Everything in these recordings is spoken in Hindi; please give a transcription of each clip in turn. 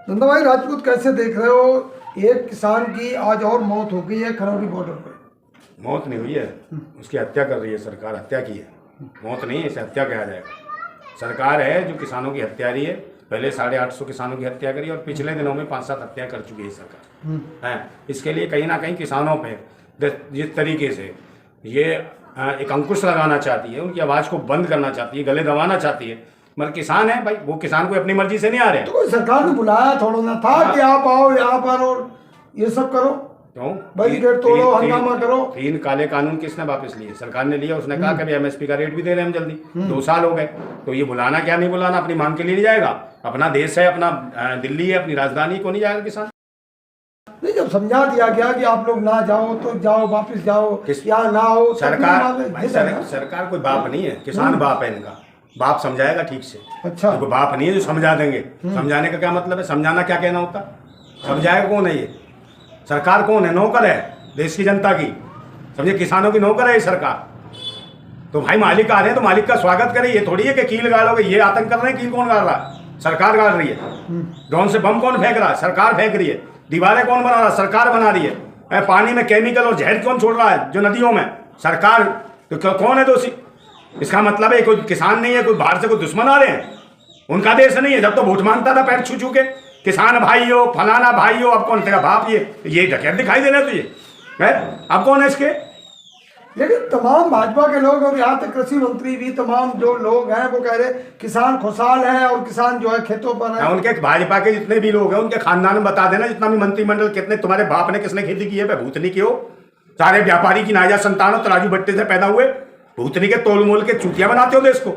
नंदा भाई राजपूत कैसे देख रहे हो, एक किसान की आज और मौत हो गई है खरौली बॉर्डर पे। मौत नहीं हुई है, उसकी हत्या कर रही है सरकार, हत्या की है, मौत नहीं है, इसे हत्या कहा जाएगा। सरकार है जो किसानों की हत्यारी है, पहले 850 किसानों की हत्या करी और पिछले दिनों में 5-7 हत्या कर चुकी है सरकार है। इसके लिए कहीं ना कहीं किसानों पे जिस तरीके से ये एक अंकुश लगाना चाहती है, उनकी आवाज़ को बंद करना चाहती है, गले दबाना चाहती है, मगर किसान है भाई, वो किसान कोई अपनी मर्जी से नहीं आ रहे हैं। तो सरकार ने बुलाया थोड़ा ना था कि आप आओ यहाँ पर और ये सब करो, क्यों बैरिकेड तोड़ो, हंगामा करो। 3 काले कानून किसने वापस लिए? सरकार ने लिया। उसने कहा कि एमएसपी का रेट भी दे रहे हैं हम जल्दी। 2 साल हो गए, तो ये बुलाना क्या नहीं बुलाना, अपनी मांग के लिए नहीं जाएगा। अपना देश है, अपना दिल्ली है, अपनी राजधानी को नहीं जाएगा किसान। नहीं, जब समझा दिया गया कि आप लोग ना जाओ तो जाओ, वापस जाओ, यहाँ ना हो। सरकार कोई बाप नहीं है, किसान बाप है इनका। बाप समझाएगा ठीक से। अच्छा, कोई बाप नहीं है जो समझा देंगे। समझाने का क्या मतलब है? समझाना क्या कहना होता? समझाएगा कौन है? ये सरकार कौन है? नौकर है देश की जनता की, समझे, किसानों की नौकर है ये सरकार। तो भाई मालिक आ रहे हैं तो मालिक का स्वागत करें। ये थोड़ी है कि कील गाड़ोगे। ये आतंक कर रहे हैं, कील कौन गाड़ रहा है? सरकार गाड़ रही है। ड्रोन से बम कौन फेंक रहा है? सरकार फेंक रही है। दीवारें कौन बना रहा है? सरकार बना रही है। पानी में केमिकल और जहर कौन छोड़ रहा है जो नदियों में? सरकार। तो कौन है दोषी? इसका मतलब है कोई किसान नहीं है, कोई बाहर से कोई दुश्मन आ रहे हैं, उनका देश नहीं है। जब तो वोट मांगता था पैर छू छू के, किसान भाई हो, फलाना भाई हो, अब कौन तेरा बाप? ये डकैत दिखाई दे रहे हैं तुझे है? अब कौन है इसके? लेकिन तमाम भाजपा के लोग और यहाँ तक कृषि मंत्री भी, तमाम जो लोग हैं वो कह रहे किसान खुशहाल है और किसान जो है खेतों पर है। उनके भाजपा के जितने भी लोग हैं उनके खानदान में बता देना, जितना भी मंत्रिमंडल, कितने तुम्हारे बाप ने किसने खेती की है? भूतनी की हो। सारे व्यापारी की नाजा संतान हो, तराजू बट्टे से पैदा हुए, भूतनी के तोल मोल के चूतिया बनाते हो देश को।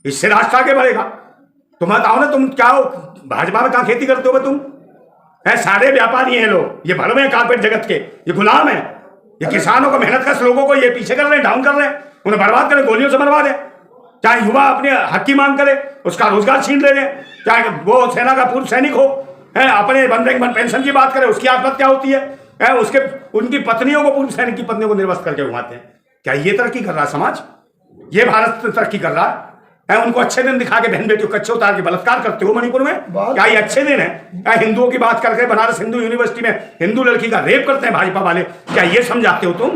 इससे राष्ट्र आगे बढ़ेगा। तुम बताओ ना, तुम क्या हो? भाजपा में कहाँ खेती करते हो तुम? है सारे व्यापारी हैं लोग, ये भरवे हैं कारपेट जगत के, ये गुलाम है। ये किसानों को, मेहनत कश लोगों को ये पीछे कर रहे हैं, डाउन कर रहे हैं, उन्हें बर्बाद करें, गोलियों से बर्बाद है। चाहे युवा अपने हक की मांग करे, उसका रोजगार छीन ले रहे हैं। चाहे वो सेना का पूर्व सैनिक हो, है अपने बंधन पेंशन की बात करे, उसकी आत्महत्या होती है। उसके उनकी पत्नियों को, पूर्व सैनिक की पत्नियों को निर्वस्त करके घुमाते हैं। क्या ये तरक्की कर रहा है समाज? ये भारत तरक्की कर रहा है? उनको अच्छे दिन दिखा के बहन बेटियों कच्चे उतार के बलात्कार करते हो मणिपुर में? क्या ये अच्छे दिन है? क्या हिंदुओं की बात करके बनारस हिंदू यूनिवर्सिटी में हिंदू लड़की का रेप करते हैं भाजपा वाले? क्या ये समझाते हो तुम?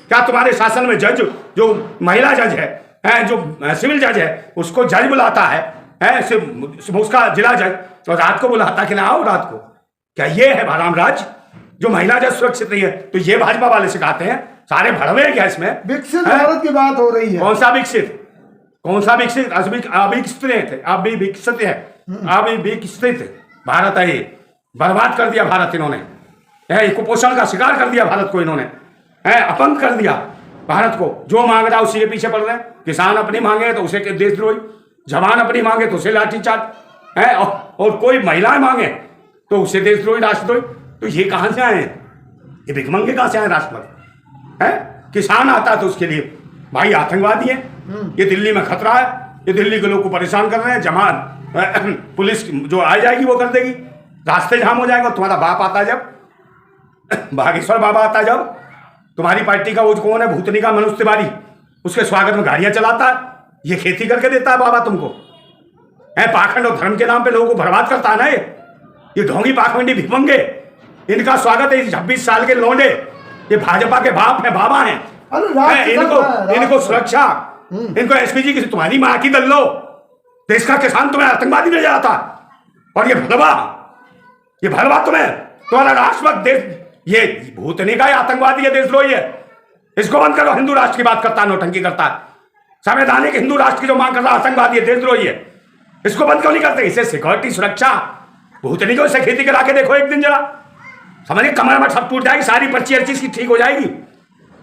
क्या तुम्हारे शासन में जज, जो महिला जज है, जो सिविल जज है, उसको जज बुलाता है उसका जिला जज, और रात को बुलाता कि ना आओ रात को? क्या ये है राम राज जो महिला जज सुरक्षित नहीं है? तो ये भाजपा वाले सिखाते हैं। सारे भड़वे हैं क्या इसमें? विकसित भारत की बात हो रही है। कौन सा विकसित? कौन सा विकसित? अविकसित भारत है। ये बर्बाद कर दिया भारत इन्होंने। कुपोषण का शिकार कर दिया भारत को इन्होंने। अपंग कर दिया भारत को। जो मांग रहा उसी के पीछे पड़ रहे हैं। किसान अपनी मांगे तो उसे देशद्रोही, जवान अपनी मांगे तो उसे लाठीचार्ज है, और कोई महिलाएं मांगे तो उसे देशद्रोही, राष्ट्रद्रोही। तो ये कहां से आए हैं? ये भिखमंगे कहां से आए राष्ट्रपति? है किसान आता तो उसके लिए भाई आतंकवादी है, ये दिल्ली में खतरा है, ये दिल्ली के लोग को परेशान कर रहे हैं, जमात पुलिस जो आ जाएगी वो कर देगी, रास्ते जाम हो जाएगा। तुम्हारा बाप आता जब, बागेश्वर बाबा आता जब, तुम्हारी पार्टी का वो कौन है, भूतनी का मनोज तिवारी, उसके स्वागत में गाड़ियां चलाता है, ये खेती करके देता है बाबा तुमको। है पाखंड और धर्म के नाम पे लोगों को बर्बाद करता है ना ये ढोंगी पाखंडी भिखमंगे। इनका स्वागत है 26 साल के लौंडे, ये भाजपा के बाप है, बाबा हैं। इनको सुरक्षा, इनको एसपीजी की, तुम्हारी मां की दल्लो, देश का किसान तुम्हें आतंकवादी नजर आता। और ये भलवा तुम्हें, तुम्हारा राष्ट्रभक्त देश, ये भूतनी का आतंकवादी है, देशद्रोही है। इसको बंद करो। हिंदू राष्ट्र की बात करता है, नौटंकी करता है। संवैधानिक हिंदू राष्ट्र की जो मांग कर रहा है, आतंकवादी है, देशद्रोही है। इसको बंद क्यों नहीं करते? इसे सिक्योरिटी, सुरक्षा, भूतनी को इसे खेती करा के देखो एक दिन जरा, समझिए कमर में सब टूट जाएगी, सारी पर्ची हर चीज की ठीक हो जाएगी,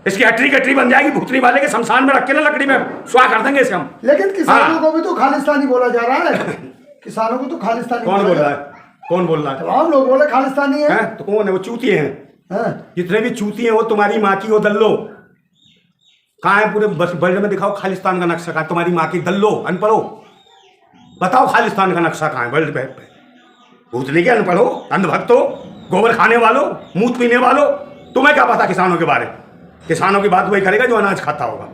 इसकी हटरी कटरी बन जाएगी। भूतनी वाले के शमशान में रख के ना लकड़ी में सुहा कर देंगे इसे हम। लेकिन किसानों को भी तो खालिस्तानी बोला जा रहा है। किसानों को तो खालिस्तानी कौन बोल रहा है? कौन बोल रहा है? तमाम लोग बोले खालिस्तानी है। तो कौन है? वो चूती हैं। जितने भी चूती हैं वो तुम्हारी माँ की, वो दल्लो। कहाँ है पूरे वर्ल्ड में? दिखाओ खालिस्तान का नक्शा कहाँ? तुम्हारी माँ की दल्लो, अनपढ़ो, बताओ खालिस्तान का नक्शा कहाँ है वर्ल्ड पे? भूतनी के अनपढ़ो, अंधभक्तो, गोबर खाने वालों, मूत पीने वालों, तुम्हें क्या पता किसानों के बारे? किसानों की बात वही करेगा जो अनाज खाता होगा,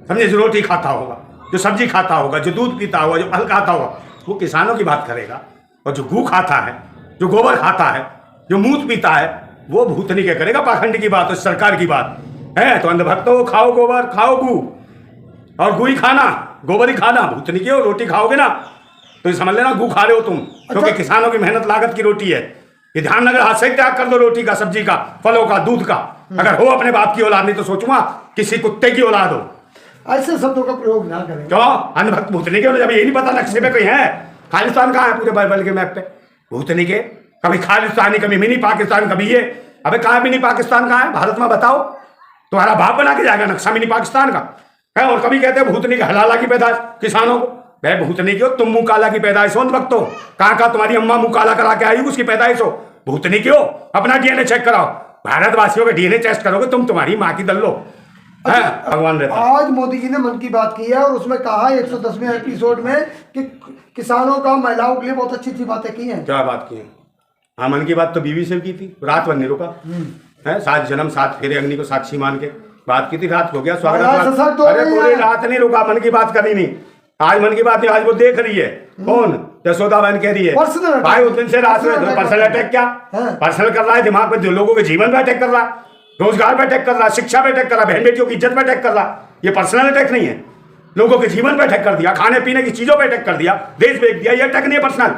समझे, जो रोटी खाता होगा, जो सब्जी खाता होगा, जो दूध पीता होगा, जो फल खाता होगा, वो किसानों की बात करेगा। और जो गू खाता है जो गोबर खाता है, जो मूत पीता है, वो भूतनी के करेगा पाखंड की बात, सरकार की बात है। तो अंधभक्तों, खाओ गोबर, खाओ गू, और गू ही खाना, गोबर ही खाना। भूतनी की रोटी खाओगे ना तो ये समझ लेना गू खा रहे हो तुम, क्योंकि किसानों की मेहनत लागत की रोटी है। ये ध्यान अगर हाथ से त्याग कर दो, रोटी का, सब्जी का, फलों का, दूध का, अगर हो अपने बाप की औलाद, नहीं तो सोचूंगा किसी कुत्ते की औलाद हो। ऐसे शब्दों का प्रयोग ना करें। क्यों? अंधभक्त भूतनी के, जब ये नहीं पता नक्शे में कहीं है। खालिस्तान कहाँ है पूरे बाइबल के मैप पे? भूतनी के, कभी खालिस्तानी, कभी मिनी पाकिस्तान, कभी ये। अबे कहाँ मिनी पाकिस्तान कहाँ है भारत में, बताओ। तुम्हारा बाप बना के जाएगा नक्शा मिनी पाकिस्तान का है। और कभी कहते हैं भूतनी के हलाला की पैदाइश किसानों को। भाई भूतनी की हो तुम, मुंह काला की पैदाइश हो अंधभक्तो। कहाँ तुम्हारी अम्मा मुंह काला करा के आई, उसकी पैदाइश हो। भूतनी की हो, अपना डीएनए चेक कराओ। भारतवासियों के डीएनए टेस्ट करोगे तुम, तुम्हारी माँ की दल्लो। भगवान रहता। आज मोदी जी ने मन की बात की है और उसमें कहा 110वें एपिसोड में कि किसानों का, महिलाओं के लिए बहुत अच्छी अच्छी बातें की हैं। क्या बात की है? हाँ, मन की बात तो बीवी से की थी, रात भर नहीं रुका है। 7 जन्म 7 फेरे अग्नि को साक्षी मान के बात की थी, रात हो गया स्वागत। अरे पूरी रात नहीं रुका, मन की बात करी नहीं। आज मन की बात नहीं, आज वो देख रही है। कौन? यशोदा बहन कह रही है भाई उस दिन से रात में पर्सनल अटैक। क्या पर्सनल कर रहा है? दिमाग पे, लोगों के जीवन पे अटैक कर रहा है, रोजगार पे अटैक कर रहा है, शिक्षा पे अटैक कर रहा है, बहन बेटियों की इज्जत पे अटैक कर रहा है। ये पर्सनल अटैक नहीं है, लोगों के जीवन पे अटैक कर दिया, खाने पीने की चीजों पे अटैक कर दिया, देश बेच दिया। ये अटैक नहीं है, पर्सनल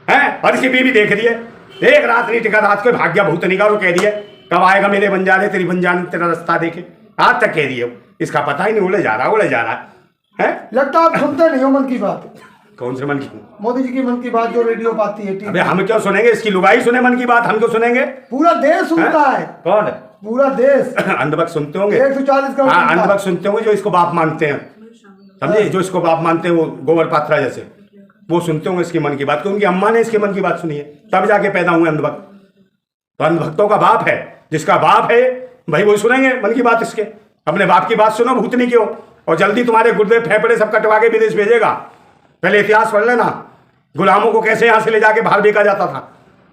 है। और इसकी बीवी देख रही है, एक रात नहीं टिका, रात को भाग गया भूतनी का। वो कह रही है कब आएगा मेरे बंजारे, तेरी बंजाने तेरा रास्ता देखे। आज तक कह रही है, इसका पता ही नहीं, उड़े जा रहा है। लगता है आप सुनते नहीं हो मन की बात। कौन से मन की? मोदी जी की मन की बात जो रेडियो पे आती है। अबे हम क्यों सुनेंगे? इसकी लुगाई सुने मन की बात, हम क्यों सुनेंगे? पूरा देश सुनता है। कौन? पूरा देश। अंधभक्त सुनते होंगे, 140 करोड़। हाँ, अंधभक्त सुनते होंगे जो इसको बाप मानते हैं, समझे? जो इसको बाप मानते हैं, वो गोबर पात्रा जैसे, वो सुनते होंगे इसकी मन की बात, क्योंकि अम्मा ने इसकी मन की बात सुनी है, तब जाके पैदा हुए अंधभक्त। तो अंधभक्तों का बाप है, जिसका बाप है भाई वो सुनेंगे मन की बात इसके। अपने बाप की बात सुनो, भूतनी की हो, और जल्दी तुम्हारे गुर्दे फेफड़े सब कटवा के विदेश भेजेगा। पहले इतिहास पढ़ लेना, गुलामों को कैसे यहां से ले जाके बाहर बेचा जाता था,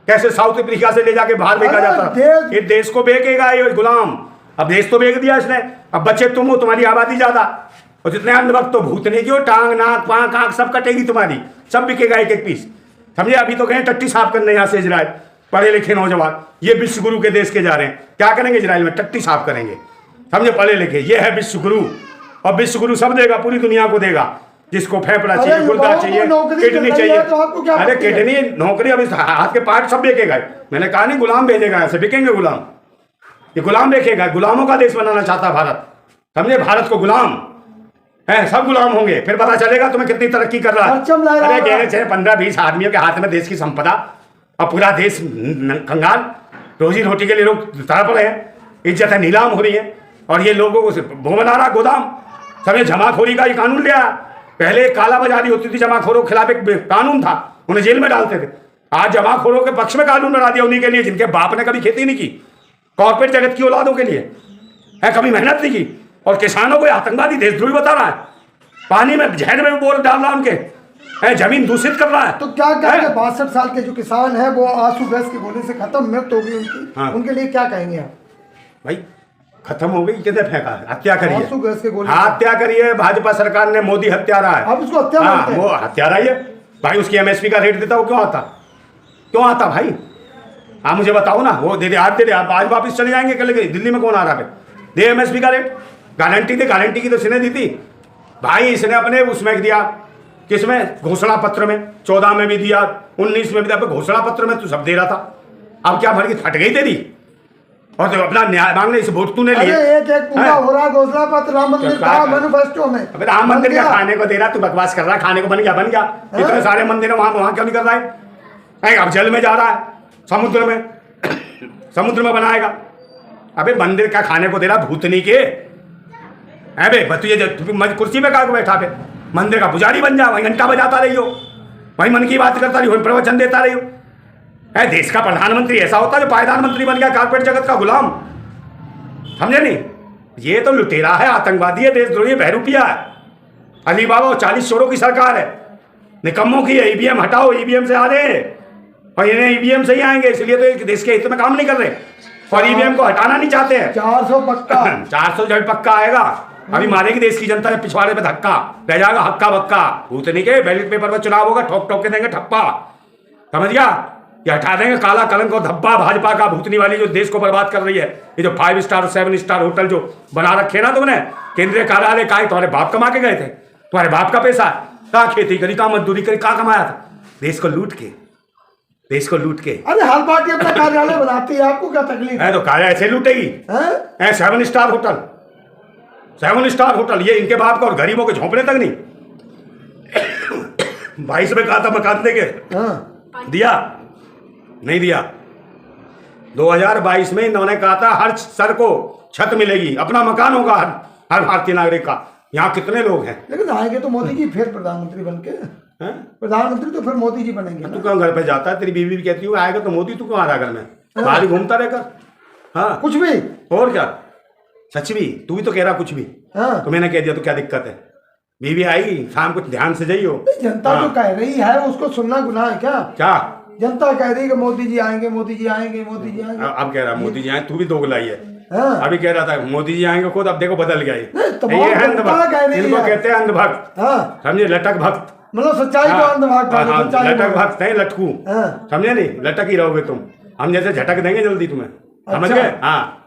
कैसे साउथ अफ्रीका से ले जाके बाहर बेचा जाता था। ये देश को बेचेगा ये गुलाम। अब देश तो बेच दिया इसने, अब बच्चे तुम हो, तुम्हारी आबादी ज्यादा, और जितने अंधभक्त तो भूतनी की हो, टांग नाक पांख आंख सब कटेगी तुम्हारी, सब बिकेगा एक एक पीस, समझे? अभी तो कहें टट्टी साफ करने यहाँ से इजराइल, पढ़े लिखे नौजवान, ये विश्व गुरु के देश के जा रहे हैं, क्या करेंगे इजराइल में? टट्टी साफ करेंगे, समझे? पढ़े लिखे, ये है विश्व गुरु। और विश्व गुरु सब देगा, पूरी दुनिया को देगा, जिसको फेफड़ा चाहिए, गुर्दा चाहिए, किडनी चाहिए। अरे किडनी नौकरी, अब इस हाथ के पार्ट सब बेचेगा। मैंने कहा नहीं, गुलाम भेजेगा, ऐसे बिकेंगे गुलाम, ये गुलाम बेचेगा। गुलामों का देश बनाना चाहता भारत, समझे? भारत को गुलाम है, सब गुलाम होंगे, फिर पता चलेगा तुम्हें कितनी तरक्की कर रहा है। अरे कहने चाहिए 15-20 आदमियों के हाथ में देश की संपदा, और पूरा देश कंगाल, रोजी रोटी के लिए लोग तड़प रहे हैं, इज्जत नीलाम हो रही है, और ये लोगों को वो बना रहा गोदाम। समय जमाखोरी का ये कानून लिया। पहले कालाबाजारी होती थी, जमाखोरों के खिलाफ एक कानून था, उन्हें जेल में डालते थे। आज जमाखोरों के पक्ष में कानून बना दिया, उन्हीं के लिए जिनके बाप ने कभी खेती नहीं की, कॉर्पोरेट जगत की औलादों के लिए है, कभी मेहनत नहीं की। और किसानों को आतंकवादी देशद्रोही बता रहा है, पानी में जहर में बोल डाल रहा है, उनके है, जमीन दूषित कर रहा है। तो क्या कहेंगे 62 साल के जो किसान है, वो आंसू गैस के गोली से खत्म, मृत्यु हो गई उनकी, हाँ। उनके लिए क्या कहेंगे आप? भाई खत्म हो गई, कितने फेंका है? हत्या करिए, आंसू गैस के गोली, हत्या करिए। भाजपा सरकार ने मोदी हत्यारा है, अब उसको हत्या मानते हैं। वो हत्यारा ही है भाई। उसकी एमएसपी का रेट देता, वो क्यों आता भाई? आप मुझे बताओ ना, वो दे दे, आज दे दे, आप आज वापस चले जाएंगे, कल दिल्ली में कौन आ रहा है? दे एमएसपी का रेट, गारंटी दे, गारंटी की तो इसने दी थी भाई। इसने अपने उसमें दिया, किसमें? घोषणा पत्र में, 14 में भी दिया, 19 में भी दिया, घोषणा पत्र में तो सब दे रहा था। अब क्या भर की फट गई तेरी? और तो अपना न्याय मांगने इस वोट तूने लिए, एक पूरा हो रहा घोषणा पत्र राम मंदिर का मैनिफेस्टो में। अबे राम मंदिर का खाने को दे रहा, तू बकवास कर रहा, खाने को बन गया इतने सारे मंदिर वहां क्यों नहीं कर रहा है? अब जल में जा रहा है, समुद्र में बनाएगा। अबे मंदिर का खाने को दे रहा भूतनी के, अबे तुझे कुर्सी पे कागो बैठा, पे मंदिर का पुजारी बन जा, वहीं घंटा बजाता रही हो, वहीं मन की बात करता रही हो, प्रवचन देता रही हो। देश का प्रधानमंत्री ऐसा होता है जो पायदान मंत्री बन गया, कारपेट जगत का गुलाम, समझे नहीं? ये तो लुटेरा है, आतंकवादी है, देशद्रोही, बहरूपिया है, अली बाबा और 40 चोरों की सरकार है, निकम्मों की है। ईवीएम हटाओ, ईवीएम से आ रहे, और इन्हें ईवीएम से ही आएंगे, इसलिए तो एक देश के हित में काम नहीं कर रहे, और ईवीएम को हटाना नहीं चाहते हैं। 400 पक्का 400 जड़ पक्का आएगा, अभी मारेगी देश की जनता, पिछवाड़े पे धक्का रह जाएगा, हक्का बक्का। भूतनी के बैलेट पेपर पर चुनाव होगा, ठोक ठोक के देंगे ठप्पा, समझ गया? ये हटा देंगे काला कलंक और धब्बा भाजपा का, भूतनी वाली जो देश को बर्बाद कर रही है। ये जो 5 स्टार 7 स्टार होटल जो बना रखे ना तुमने, केंद्रीय कार्यालय का तुम्हारे बाप कमा के गए थे, तुम्हारे बाप का पैसा। कहाँ खेती करी, कहाँ मजदूरी करी, कहाँ कमाया था? देश को लूट के, देश को लूट के। अरे हर पार्टी अपना कार्यालय बनाती है, आपको क्या तकलीफ है? तो कार्यालय ऐसे लूटेगी। 7 स्टार होटल, 7 स्टार होटल, ये इनके बाप का, और गरीबों के झोंपड़े तक नहीं। 22 में कहा था मकान देंगे, दिया नहीं दिया। 2022 में इन्होंने कहा था हर सर को छत मिलेगी, अपना मकान होगा हर भारतीय नागरिक का। यहाँ कितने लोग हैं? लेकिन आएंगे तो मोदी जी फिर प्रधानमंत्री बन के, प्रधानमंत्री तो फिर मोदी जी बनेंगे। तू कहाँ घर पे जाता है? तेरी बीवी भी कहती हूँ आएगा तो मोदी, तू क्यों आ रहा घर में? बाहर ही घूमता रहेगा। हाँ कुछ भी, और क्या, सच भी तू भी तो कह रहा कुछ भी। तो मैंने कह दिया तो क्या दिक्कत है? बीवी आएगी, शाम को ध्यान से जाइयो। जनता जो कह रही है उसको सुनना गुनाह है क्या? क्या जनता कह रही है कि मोदी जी आएंगे, मोदी जी आएंगे, मोदी जी आएंगे। अब कह रहा मोदी जी आए, तू भी दोगलाई है। हाँ। अभी कह रहा था मोदी जी आएंगे खुद, अब देखो बदल गया ये तमाम है अंधभक्त, कह रही है। इनको कहते हैं अंधभक्त। हाँ। समझे? लटक भक्त, मतलब सच्चाई को अंधभक्त, लटक भक्त है, लटकू। हाँ। समझे नहीं? लटक ही रहोगे तुम, हम जैसे झटक देंगे जल्दी तुम्हें। समझ अच्छा। गए? हाँ।